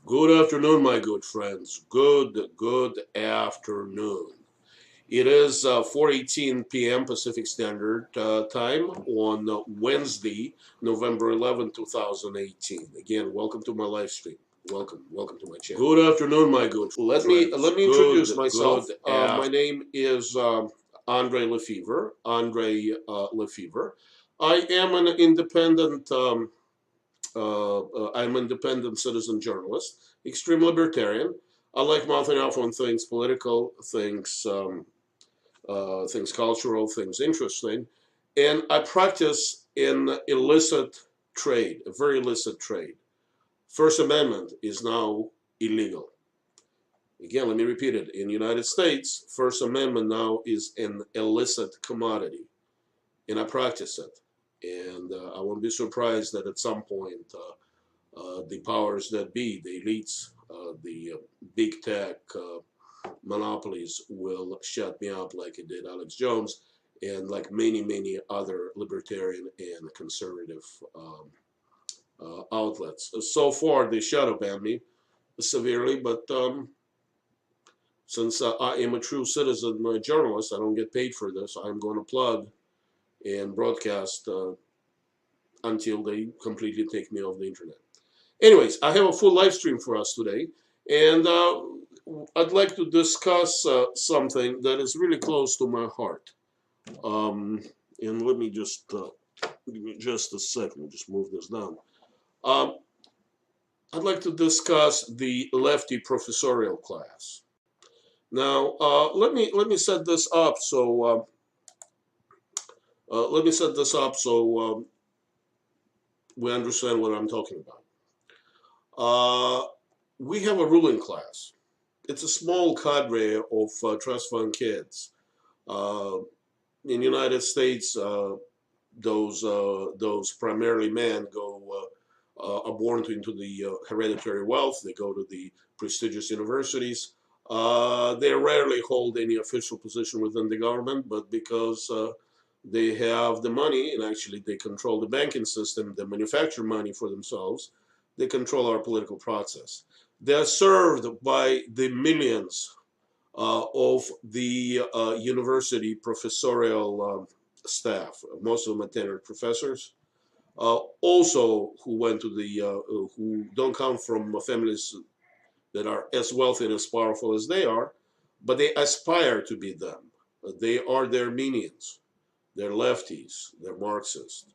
Good afternoon, my good friends. Good afternoon. It is 4:18 p.m. Pacific Standard Time on Wednesday, November 11, 2018. Again, welcome to my live stream. Welcome to my channel. Good afternoon, my good let me introduce myself. My name is Andre Lefevre. Lefevre. I am an independent. I'm an independent citizen journalist, extreme libertarian. I like mouthing off on things political, things cultural, things interesting, and I practice in illicit trade, a very illicit trade. First Amendment is now illegal. Again, let me repeat it. In the United States, First Amendment now is an illicit commodity, and I practice it. And I won't be surprised that at some point the powers that be, the elites, the big tech monopolies will shut me up like it did Alex Jones and like many other libertarian and conservative outlets. So far, they shadow ban me severely, but since I am a true citizen journalist, I don't get paid for this. I'm going to plug and broadcast until they completely take me off the internet. Anyways, I have a full live stream for us today, and I'd like to discuss something that is really close to my heart. And let me just give me just a second. We'll just move this down. Um, I'd like to discuss the Leftie Professorial Class. Now, let me set this up so we understand what I'm talking about. We have a ruling class. It's a small cadre of trust fund kids. In the United States, those primarily men are born into the hereditary wealth. They go to the prestigious universities. They rarely hold any official position within the government, but because they have the money and actually they control the banking system, they manufacture money for themselves, they control our political process. They are served by the millions of the university professorial staff. Most of them are tenured professors. Also, who went to who don't come from families that are as wealthy and as powerful as they are, but they aspire to be them. They are their minions. They're lefties. They're Marxists.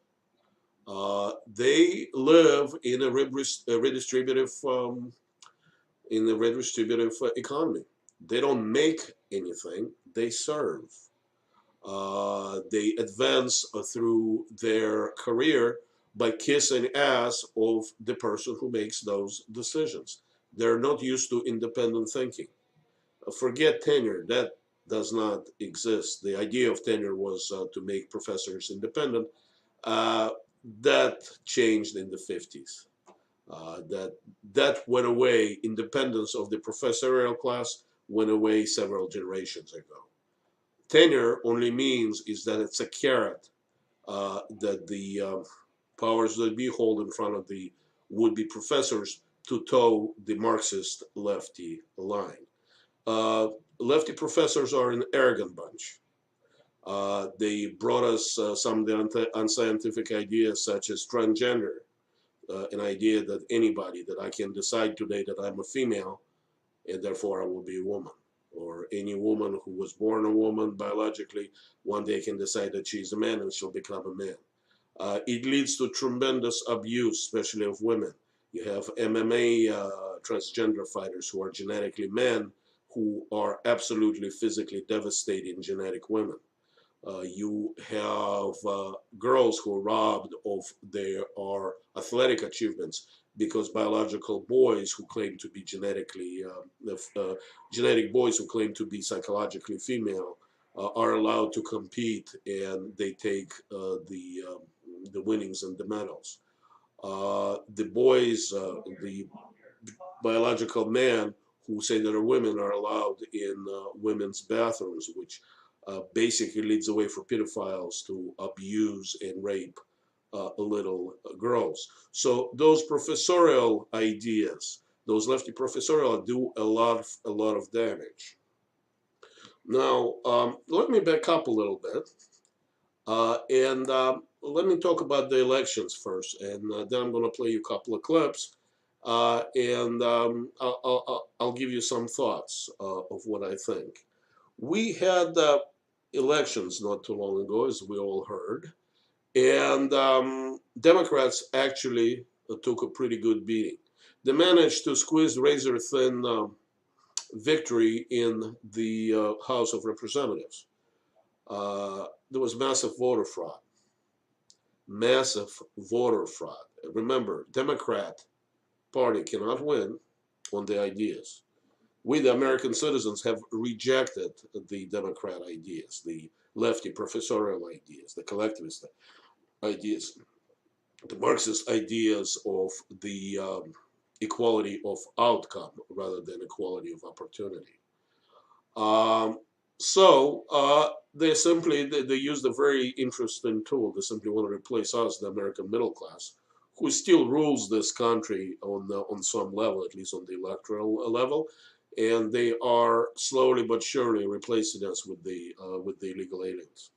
They live in a redistributive economy. They don't make anything. They serve. They advance through their career by kissing ass of the person who makes those decisions. They're not used to independent thinking. Forget tenure. That does not exist. The idea of tenure was to make professors independent. Uh, that changed in the 50s. That went away. Independence of the professorial class went away several generations ago. Tenure only means is that it's a carrot that the powers that be hold in front of the would-be professors to toe the Marxist lefty line. Uh, Lefty professors are an arrogant bunch. They brought us some of the unscientific ideas such as transgender, an idea that anybody, that I can decide today that I'm a female and therefore I will be a woman. Or any woman who was born a woman biologically, one day can decide that she's a man and she'll become a man. It leads to tremendous abuse, especially of women. You have MMA transgender fighters who are genetically men who are absolutely physically devastating genetic women. You have girls who are robbed of their athletic achievements because biological boys who claim to be genetic boys who claim to be psychologically female are allowed to compete and they take the winnings and the medals. The biological men who say that are women are allowed in women's bathrooms, which basically leads the way for pedophiles to abuse and rape little girls. So those professorial ideas, those lefty professorial do a lot of damage. Now, let me back up a little bit, and let me talk about the elections first, and then I'm going to play you a couple of clips, and I'll give you some thoughts of what I think. We had elections not too long ago, as we all heard, and Democrats actually took a pretty good beating. They managed to squeeze razor-thin victory in the House of Representatives. There was massive voter fraud. Massive voter fraud. Remember, Democrat Party cannot win on the ideas. We, the American citizens, have rejected the Democrat ideas, the lefty professorial ideas, the collectivist ideas, the Marxist ideas of the equality of outcome rather than equality of opportunity. They used a very interesting tool. They simply want to replace us, the American middle class, who still rules this country on some level, at least on the electoral level, and they are slowly but surely replacing us with the illegal aliens.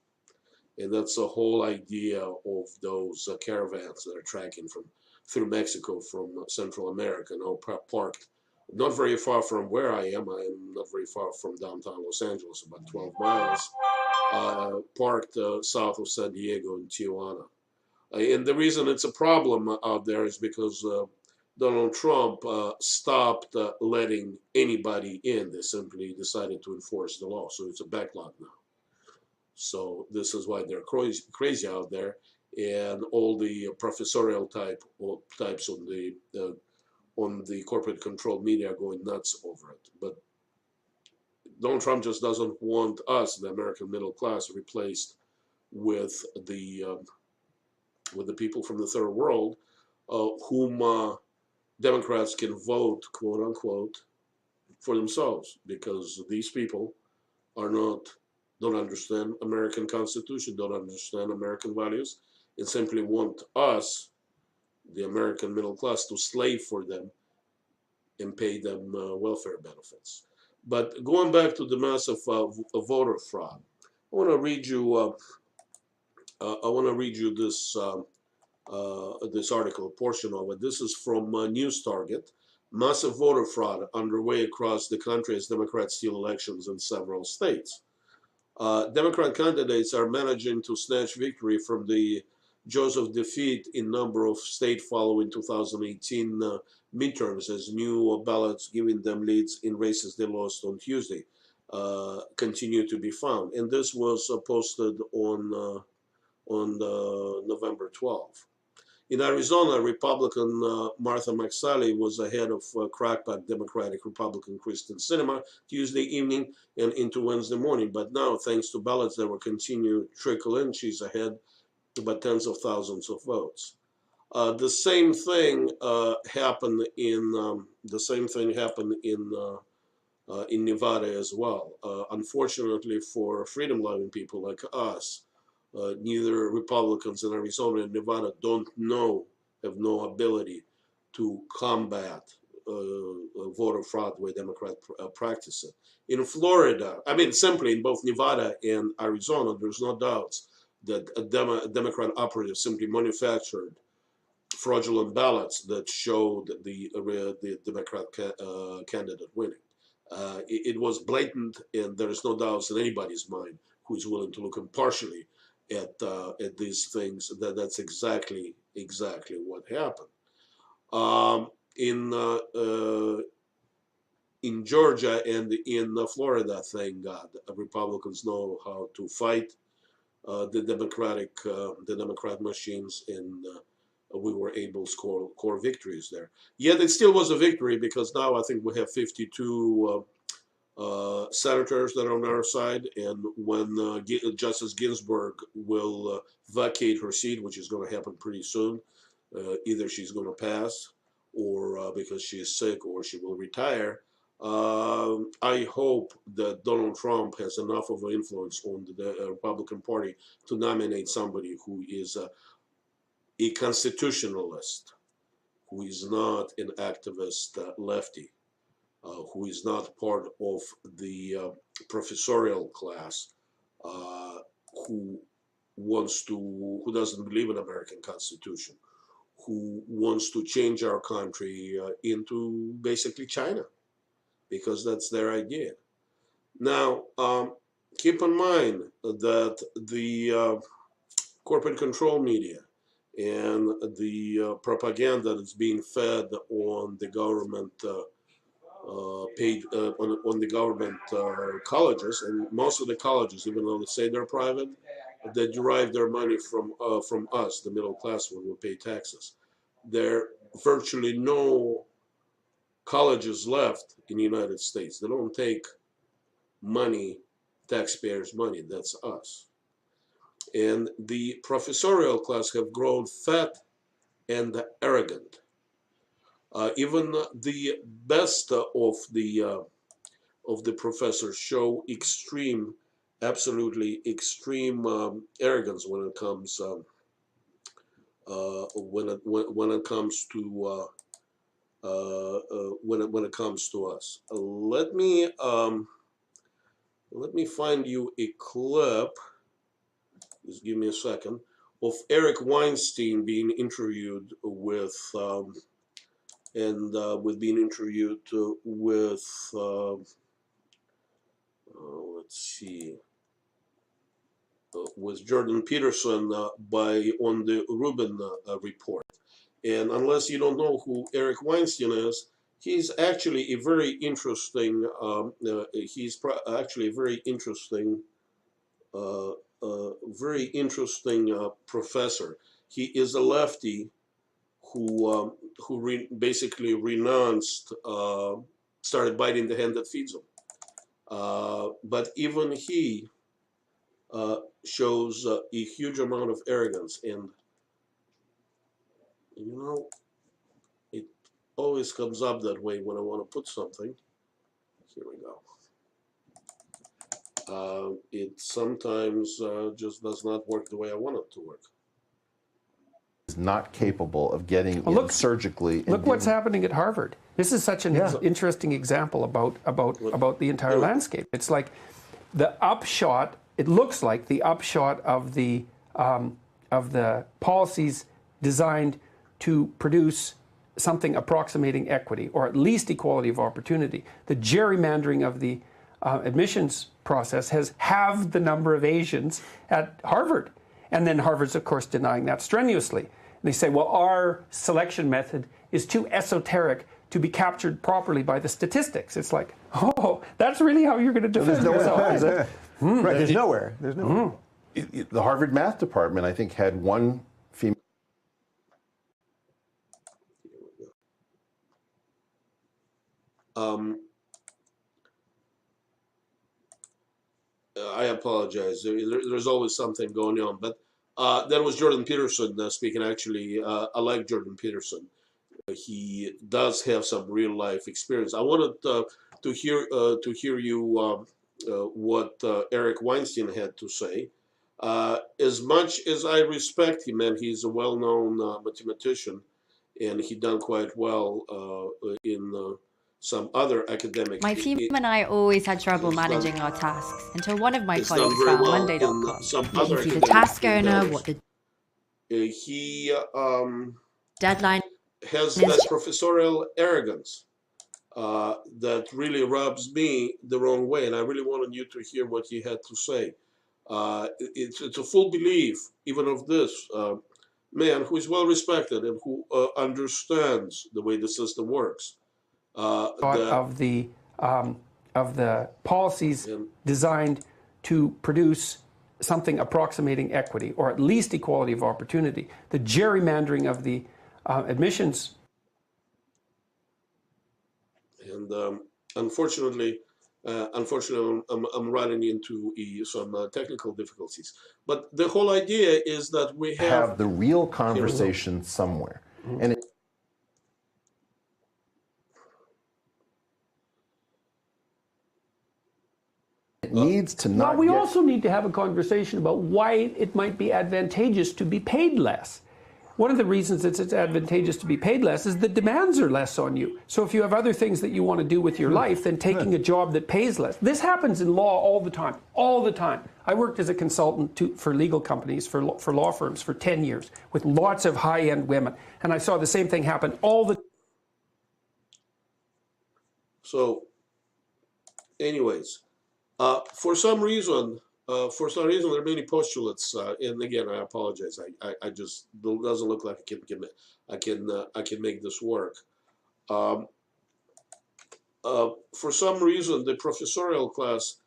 And that's the whole idea of those caravans that are tracking through Mexico from Central America, now parked not very far from where I am. I am not very far from downtown Los Angeles, about 12 miles, parked south of San Diego in Tijuana. And the reason it's a problem out there is because Donald Trump stopped letting anybody in. They simply decided to enforce the law. So it's a backlog now. So this is why they're crazy out there, and all the professorial types on the corporate controlled media are going nuts over it. But Donald Trump just doesn't want us, the American middle class, replaced with the people from the third world, whom Democrats can vote, quote unquote, for themselves, because these people don't understand American Constitution, don't understand American values, and simply want us, the American middle class, to slave for them and pay them welfare benefits. But going back to the massive voter fraud, I want to read you. This article, a portion of it. This is from News Target. Massive voter fraud underway across the country as Democrats steal elections in several states. Democrat candidates are managing to snatch victory from the jaws of defeat in number of states following 2018 midterms, as new ballots giving them leads in races they lost on Tuesday continue to be found. And this was posted on November 12th. In Arizona, Republican Martha McSally was ahead of crackback Democratic Republican Kristen Sinema Tuesday evening and into Wednesday morning. But now, thanks to ballots that will continue to trickle in, she's ahead by tens of thousands of votes. The same thing happened in Nevada as well. Unfortunately for freedom-loving people like us, neither Republicans in Arizona and Nevada have no ability to combat voter fraud the way Democrats practice it. In Florida, I mean, simply in both Nevada and Arizona, there's no doubts that Democrat operatives simply manufactured fraudulent ballots that showed the Democrat candidate winning. It was blatant, and there is no doubt in anybody's mind who is willing to look impartially at these things. That's exactly what happened. In Georgia and in Florida, thank God, Republicans know how to fight the Democrat machines, and we were able to score victories there. Yet it still was a victory, because now I think we have 52 senators that are on our side, and when Justice Ginsburg will vacate her seat, which is going to happen pretty soon, either she's going to pass, or because she is sick, or she will retire. I hope that Donald Trump has enough of an influence on the Republican Party to nominate somebody who is a constitutionalist, who is not an activist lefty, who is not part of the professorial class, who who doesn't believe in American Constitution, who wants to change our country into basically China, because that's their idea. Now, keep in mind that the corporate control media and the propaganda that's being fed on the government on the government colleges, and most of the colleges, even though they say they're private, they derive their money from us, the middle class, when we pay taxes. There are virtually no colleges left in the United States. They don't take money, taxpayers' money. That's us. And the professorial class have grown fat and arrogant. Even the best of the professors show extreme, absolutely extreme arrogance when it comes when it comes to when it comes to us. Let me find you a clip. Just give me a second, of Eric Weinstein being interviewed with being interviewed with let's see, with Jordan Peterson on the Rubin report. And unless you don't know who Eric Weinstein is, he's actually a very interesting. Actually a very interesting professor. He is a lefty who basically renounced, started biting the hand that feeds him. But even he shows a huge amount of arrogance, and you know, it always comes up that way when I want to put something. Here we go. It sometimes just does not work the way I want it to work. Is not capable of getting in surgically. Look what's happening at Harvard. This is such an interesting example about the entire landscape. It's like the upshot. It looks like the upshot of the policies designed to produce something approximating equity, or at least equality of opportunity. The gerrymandering of the admissions process has halved the number of Asians at Harvard. And then Harvard's, of course, denying that strenuously. And they say, well, our selection method is too esoteric to be captured properly by the statistics. It's like, oh, that's really how you're going to defend yourself, is it? Right, there's nowhere. There's nowhere. The Harvard math department, I think, had one female. I apologize. There's always something going on, but that was Jordan Peterson speaking. Actually, I like Jordan Peterson. He does have some real life experience. I wanted to hear you what Eric Weinstein had to say. As much as I respect him, and he's a well-known mathematician, and he done quite well in some other academic. My team and I always had trouble managing our tasks until one of my colleagues found Monday.com. You can see the task owner, what the deadline has that professorial arrogance that really rubs me the wrong way, and I really wanted you to hear what he had to say. It's a full belief, even of this man who is well respected and who understands the way the system works. Of the policies designed to produce something approximating equity, or at least equality of opportunity. The gerrymandering of the admissions. And unfortunately, I'm running into some technical difficulties. But the whole idea is that we have the real conversation somewhere, and it needs to not. Well, we also need to have a conversation about why it might be advantageous to be paid less. One of the reasons it's advantageous to be paid less is the demands are less on you. So if you have other things that you want to do with your life, then taking a job that pays less. This happens in law all the time, all the time. I worked as a consultant for legal companies, for law firms for 10 years with lots of high-end women. And I saw the same thing happen all the time. So, anyways, for some reason, there are many postulates, and again, I apologize. I just doesn't look like I can make this work. For some reason, the professorial class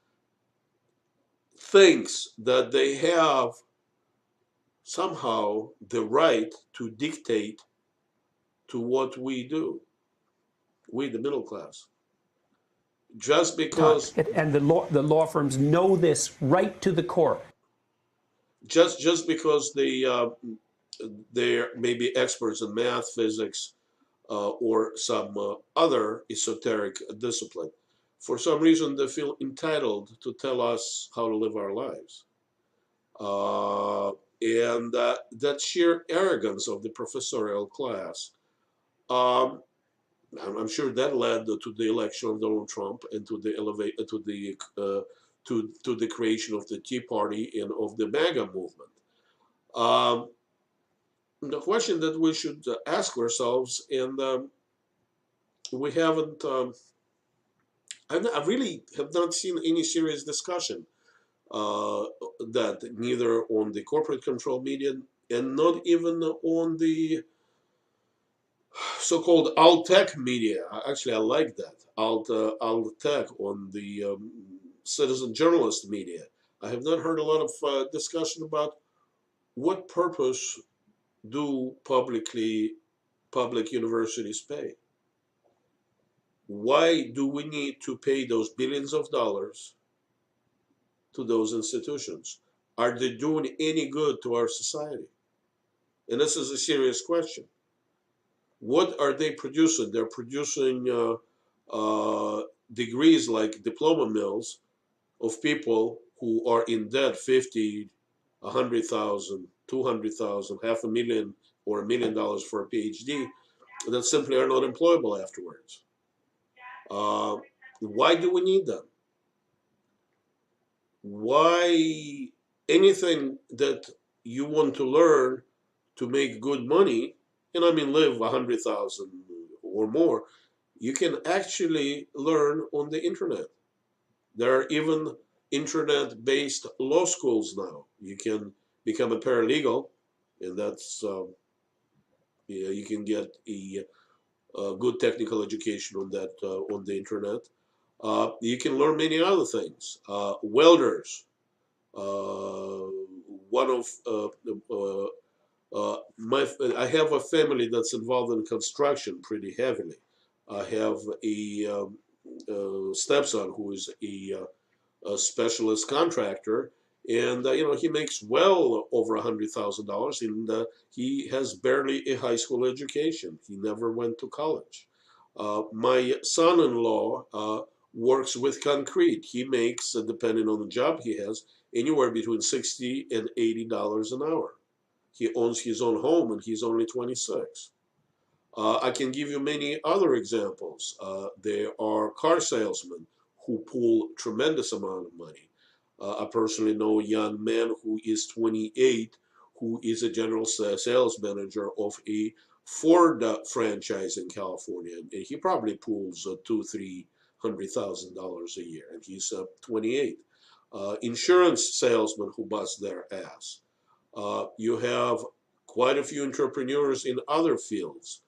thinks that they have somehow the right to dictate to what we do, we the middle class. Just because, and the law firms know this right to the core. Just because they're maybe experts in math, physics, or some other esoteric discipline, for some reason they feel entitled to tell us how to live our lives. And that sheer arrogance of the professorial class, I'm sure that led to the election of Donald Trump and to the creation of the Tea Party and of the MAGA movement. The question that we should ask ourselves, and we haven't, I really have not seen any serious discussion that neither on the corporate control media and not even on the so-called alt-tech media. Actually, I like that, alt-tech on the citizen journalist media. I have not heard a lot of discussion about what purpose do public universities pay. Why do we need to pay those billions of dollars to those institutions? Are they doing any good to our society? And this is a serious question. What are they producing? They're producing degrees like diploma mills of people who are in debt 50, 100,000, 200,000, $500,000 or $1 million for a PhD that simply are not employable afterwards. Why do we need them? Why anything that you want to learn to make good money, and I mean live 100,000 or more, you can actually learn on the internet. There are even internet-based law schools now. You can become a paralegal, and that's you can get a good technical education on that on the internet. You can learn many other things. Welders. One of I have a family that's involved in construction pretty heavily. I have a stepson who is a specialist contractor, and he makes well over $100,000, and he has barely a high school education. He never went to college. My son-in-law works with concrete. He makes, depending on the job he has, anywhere between $60 and $80 an hour. He owns his own home, and he's only 26. I can give you many other examples. There are car salesmen who pull tremendous amount of money. I personally know a young man who is 28, who is a general sales manager of a Ford franchise in California, and he probably pulls $200,000-300,000 a year, and he's 28. Insurance salesmen who bust their ass. You have quite a few entrepreneurs in other fields,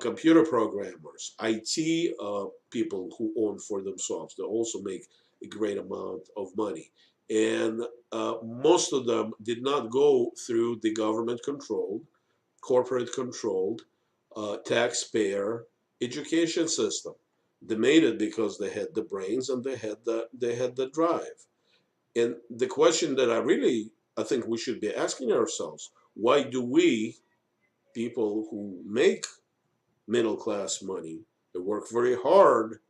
computer programmers, IT people who own for themselves. They also make a great amount of money. And most of them did not go through the government-controlled, corporate-controlled, taxpayer education system. They made it because they had the brains and they had the drive. And the question that I think we should be asking ourselves, why do we, people who make middle-class money, they work very hard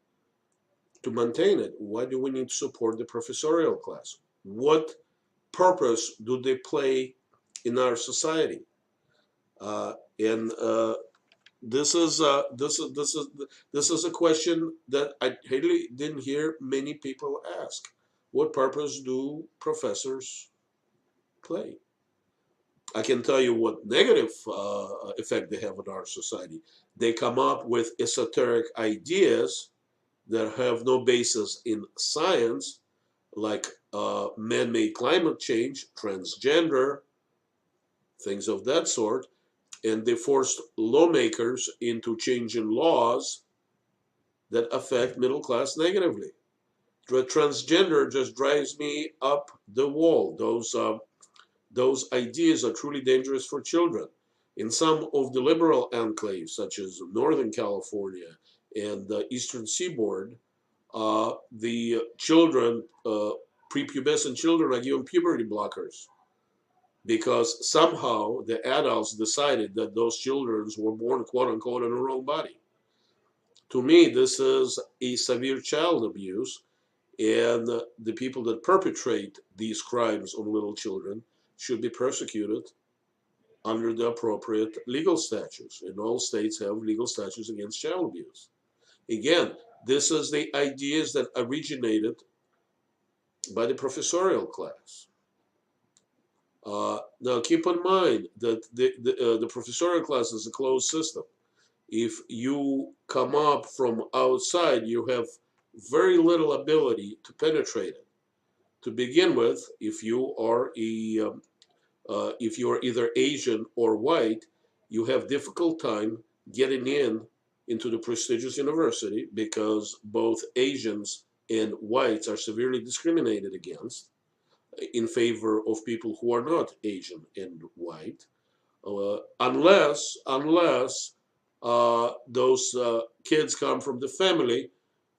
to maintain it, why do we need to support the professorial class? What purpose do they play in our society? And this is a question that I really didn't hear many people ask. What purpose do professors play? I can tell you what negative effect they have on our society. They come up with esoteric ideas that have no basis in science, like man-made climate change, transgender, things of that sort, and they forced lawmakers into changing laws that affect middle class negatively. Transgender just drives me up the wall. Those ideas are truly dangerous for children. In some of the liberal enclaves, such as Northern California and the Eastern Seaboard, the children, prepubescent children, are given puberty blockers because somehow the adults decided that those children were born, quote unquote, in the wrong body. To me, this is a severe child abuse, and the people that perpetrate these crimes on little children should be persecuted under the appropriate legal statutes. And all states have legal statutes against child abuse. Again, this is the ideas that originated by the professorial class. Now, keep in mind that the professorial class is a closed system. If you come up from outside, you have very little ability to penetrate it. To begin with, if you are either Asian or white, you have difficult time getting into the prestigious university because both Asians and whites are severely discriminated against in favor of people who are not Asian and white, unless those kids come from the family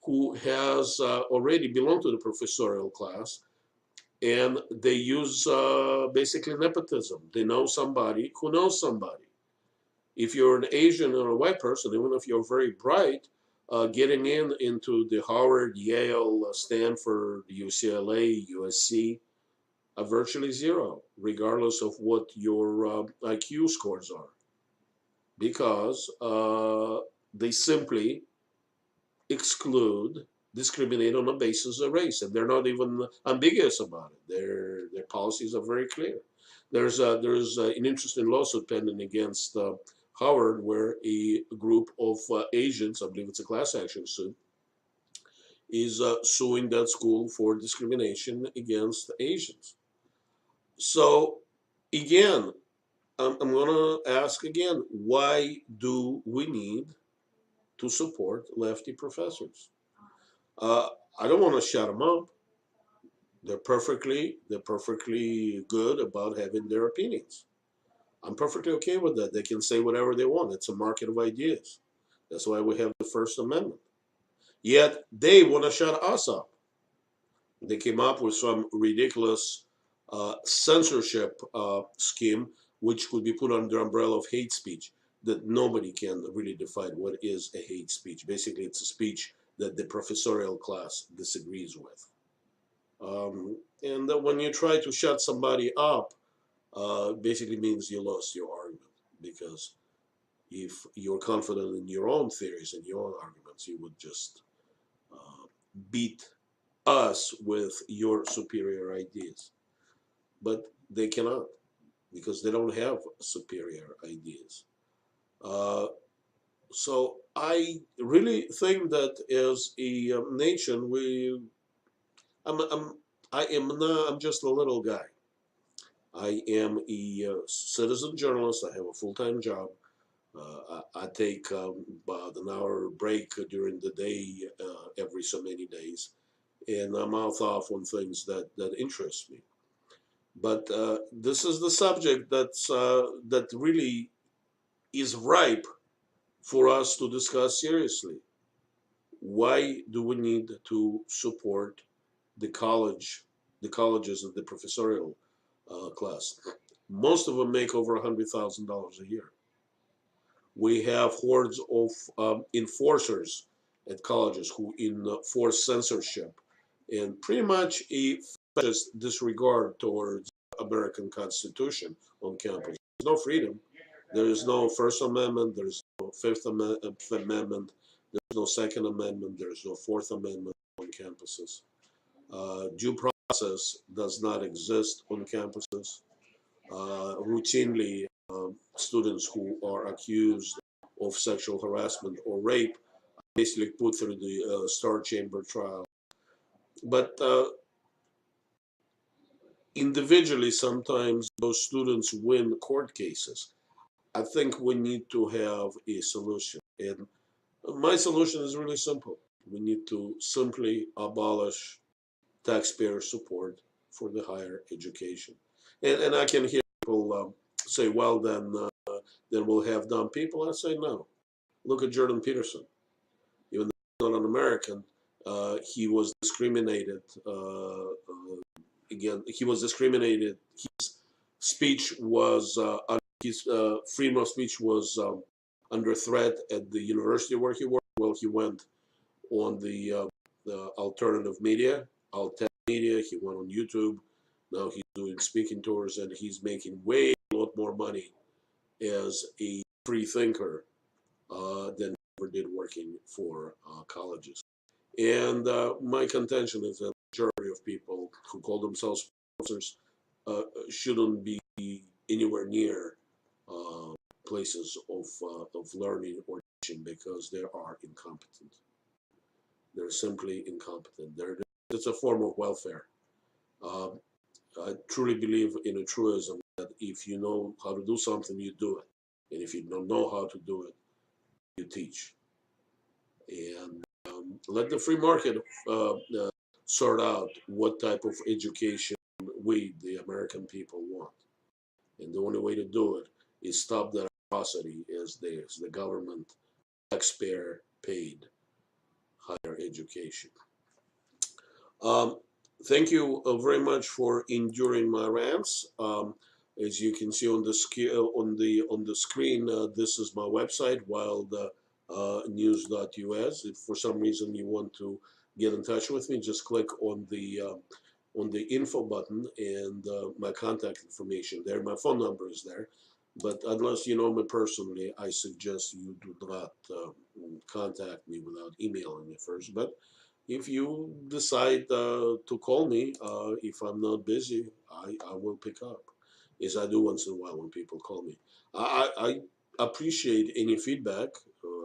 who has already belonged to the professorial class, and they use basically nepotism. They know somebody who knows somebody. If you're an Asian or a white person, even if you're very bright, getting into the Harvard, Yale, Stanford, UCLA, USC, are virtually zero, regardless of what your IQ scores are, because they simply exclude, discriminate on the basis of race, and they're not even ambiguous about it. Their policies are very clear. There's an interesting lawsuit pending against Howard, where a group of Asians, I believe it's a class action suit, is suing that school for discrimination against Asians. So again, I'm going to ask again, why do we need to support lefty professors? I don't want to shut them up. They're perfectly good about having their opinions. I'm perfectly okay with that. They can say whatever they want. It's a market of ideas. That's why we have the First Amendment. Yet they want to shut us up. They came up with some ridiculous censorship scheme, which could be put under the umbrella of hate speech, that nobody can really define what is a hate speech. Basically, it's a speech that the professorial class disagrees with. And when you try to shut somebody up, basically means you lost your argument, because if you're confident in your own theories and your own arguments, you would just beat us with your superior ideas. But they cannot, because they don't have superior ideas. So I really think that as a nation, I'm just a little guy. I am a citizen journalist. I have a full-time job. I take about an hour break during the day every so many days, and I mouth off on things that interest me. But this is the subject that really is ripe for us to discuss seriously. Why do we need to support the colleges of the professorial class? Most of them make over $100,000 a year. We have hordes of enforcers at colleges who enforce censorship and pretty much a fascist disregard towards American Constitution on campus. There's no freedom. There is no First Amendment, there's no Amendment, there's no Second Amendment, there's no Fourth Amendment on campuses. Due process does not exist on campuses. Routinely, students who are accused of sexual harassment or rape are basically put through the star chamber trial. But individually, sometimes those students win court cases. I think we need to have a solution. And my solution is really simple. We need to simply abolish taxpayer support for the higher education. And I can hear people say, well, then we'll have dumb people. I say, no. Look at Jordan Peterson. Even though he's not an American, he was discriminated. Again, he was discriminated. His speech was, his freedom of speech was under threat at the university where he worked. Well, he went on the alternative media, alt media. He went on YouTube. Now he's doing speaking tours, and he's making way a lot more money as a free thinker than he ever did working for colleges. And my contention is that the majority of people who call themselves professors shouldn't be anywhere near places of learning or teaching because they are incompetent. They're simply incompetent. It's a form of welfare. I truly believe in a truism that if you know how to do something, you do it. And if you don't know how to do it, you teach. And let the free market sort out what type of education we, the American people, want. And the only way to do it is stop that atrocity as the government taxpayer paid higher education. Thank you very much for enduring my rants. As you can see on the screen, this is my website, wildnews.us. If for some reason you want to get in touch with me, just click on the info button and my contact information there. My phone number is there. But unless you know me personally, I suggest you do not contact me without emailing me first. But if you decide to call me, if I'm not busy, I will pick up, as I do once in a while when people call me. I appreciate any feedback.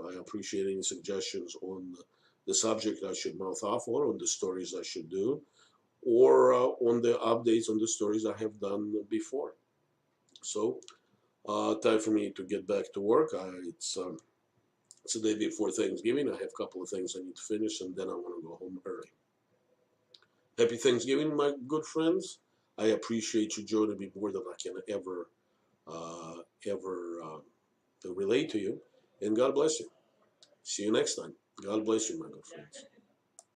I appreciate any suggestions on the subject I should mouth off on the stories I should do, or on the updates on the stories I have done before. So, time for me to get back to work. It's the day before Thanksgiving. I have a couple of things I need to finish, and then I want to go home early. Happy Thanksgiving, my good friends. I appreciate you joining me more than I can ever relate to you. And God bless you. See you next time. God bless you, my good friends.